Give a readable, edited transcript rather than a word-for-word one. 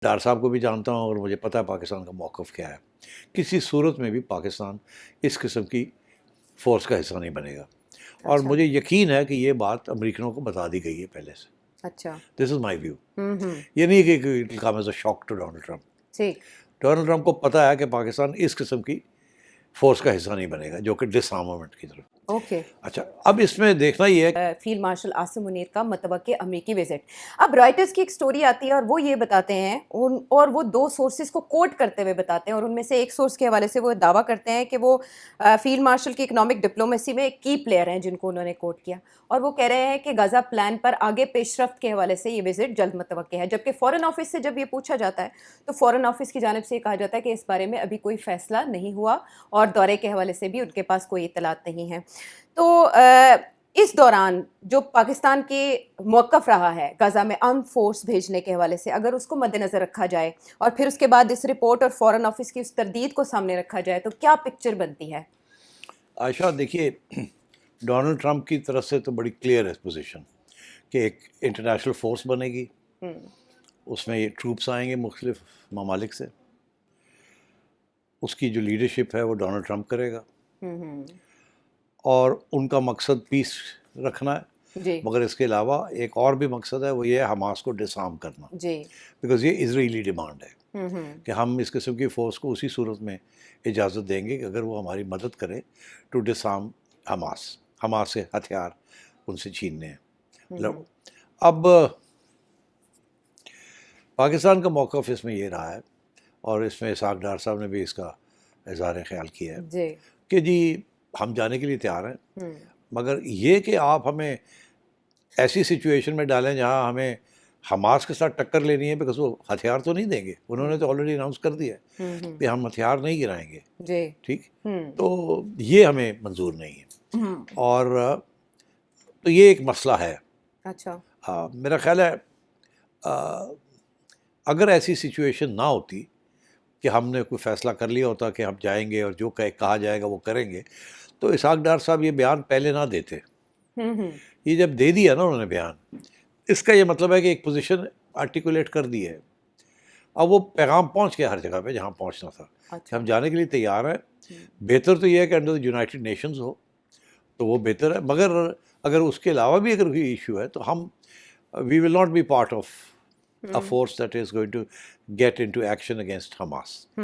ڈار صاحب کو بھی جانتا ہوں اور مجھے پتہ ہے پاکستان کا موقف کیا ہے. کسی صورت میں بھی پاکستان اس قسم کی فورس کا حصہ نہیں بنے گا. اور اچھا مجھے یقین ہے کہ یہ بات امریکنوں کو بتا دی گئی ہے پہلے سے. اچھا دس از مائی ویو. ہوں یہ نہیں کہ it will come as a shock to Donald Trump. ٹھیک ڈونلڈ ٹرمپ کو پتہ ہے کہ پاکستان اس قسم کی فورس کا حصہ نہیں بنے گا جو کہ ڈس آرمامنٹ کی طرف. اوکے. اچھا اب اس میں دیکھنا یہ ہے فیلڈ مارشل عاصم منیر کا متوقع امریکی وزٹ. اب رائٹرز کی ایک سٹوری آتی ہے اور وہ یہ بتاتے ہیں اور وہ دو سورسز کو کوٹ کرتے ہوئے بتاتے ہیں اور ان میں سے ایک سورس کے حوالے سے وہ دعویٰ کرتے ہیں کہ وہ فیلڈ مارشل کی اکنامک ڈپلومیسی میں ایک کی پلیئر ہیں جن کو انہوں نے کوٹ کیا اور وہ کہہ رہے ہیں کہ غزہ پلان پر آگے پیش رفت کے حوالے سے یہ وزٹ جلد متوقع ہے. جبکہ فارن آفس سے جب یہ پوچھا جاتا ہے تو فارن آفس کی جانب سے یہ کہا جاتا ہے کہ اس بارے میں ابھی کوئی فیصلہ نہیں ہوا اور دورے کے حوالے سے بھی ان کے پاس کوئی اطلاعات نہیں ہیں. تو اس دوران جو پاکستان کے موقف رہا ہے غزہ میں آرم فورس بھیجنے کے حوالے سے اگر اس کو مد نظر رکھا جائے اور پھر اس کے بعد اس رپورٹ اور فارن آفس کی اس تردید کو سامنے رکھا جائے تو کیا پکچر بنتی ہے؟ عائشہ دیکھیے ڈونلڈ ٹرمپ کی طرف سے تو بڑی کلیئر ہے پوزیشن کہ ایک انٹرنیشنل فورس بنے گی. اس میں یہ ٹروپس آئیں گے مختلف ممالک سے. اس کی جو لیڈرشپ ہے وہ ڈونلڈ ٹرمپ کرے گا اور ان کا مقصد پیس رکھنا ہے. جی مگر اس کے علاوہ ایک اور بھی مقصد ہے وہ یہ ہے حماس کو ڈسارم کرنا. جی بیکاز یہ اسرائیلی ڈیمانڈ ہے کہ ہم اس قسم کی فورس کو اسی صورت میں اجازت دیں گے کہ اگر وہ ہماری مدد کرے ٹو ڈسارم حماس سے ہتھیار ان سے چھیننے ہیں. اب پاکستان کا موقف اس میں یہ رہا ہے اور اس میں اسحاق ڈار صاحب نے بھی اس کا اظہار خیال کیا ہے کہ جی ہم جانے کے لیے تیار ہیں مگر یہ کہ آپ ہمیں ایسی سچویشن میں ڈالیں جہاں ہمیں حماس کے ساتھ ٹکر لینی ہے بیکاز وہ ہتھیار تو نہیں دیں گے. انہوں نے تو آلریڈی اناؤنس کر دیا ہے کہ ہم ہتھیار نہیں گرائیں گے. ٹھیک تو یہ ہمیں منظور نہیں ہے اور تو یہ ایک مسئلہ ہے. اچھا میرا خیال ہے اگر ایسی سچویشن نہ ہوتی کہ ہم نے کوئی فیصلہ کر لیا ہوتا کہ ہم جائیں گے اور جو کہا جائے گا وہ کریں گے تو اسحاق ڈار صاحب یہ بیان پہلے نہ دیتے. یہ جب دے دیا نا انہوں نے بیان اس کا یہ مطلب ہے کہ ایک پوزیشن آرٹیکولیٹ کر دی ہے. اب وہ پیغام پہنچ گیا ہر جگہ پہ جہاں پہنچنا تھا کہ ہم جانے کے لیے تیار ہیں. بہتر تو یہ ہے کہ انڈر دی یونائٹڈ نیشنز ہو تو وہ بہتر ہے مگر اگر اس کے علاوہ بھی اگر کوئی ایشو ہے تو ہم we will not be part of a force that is going to get into action against Hamas.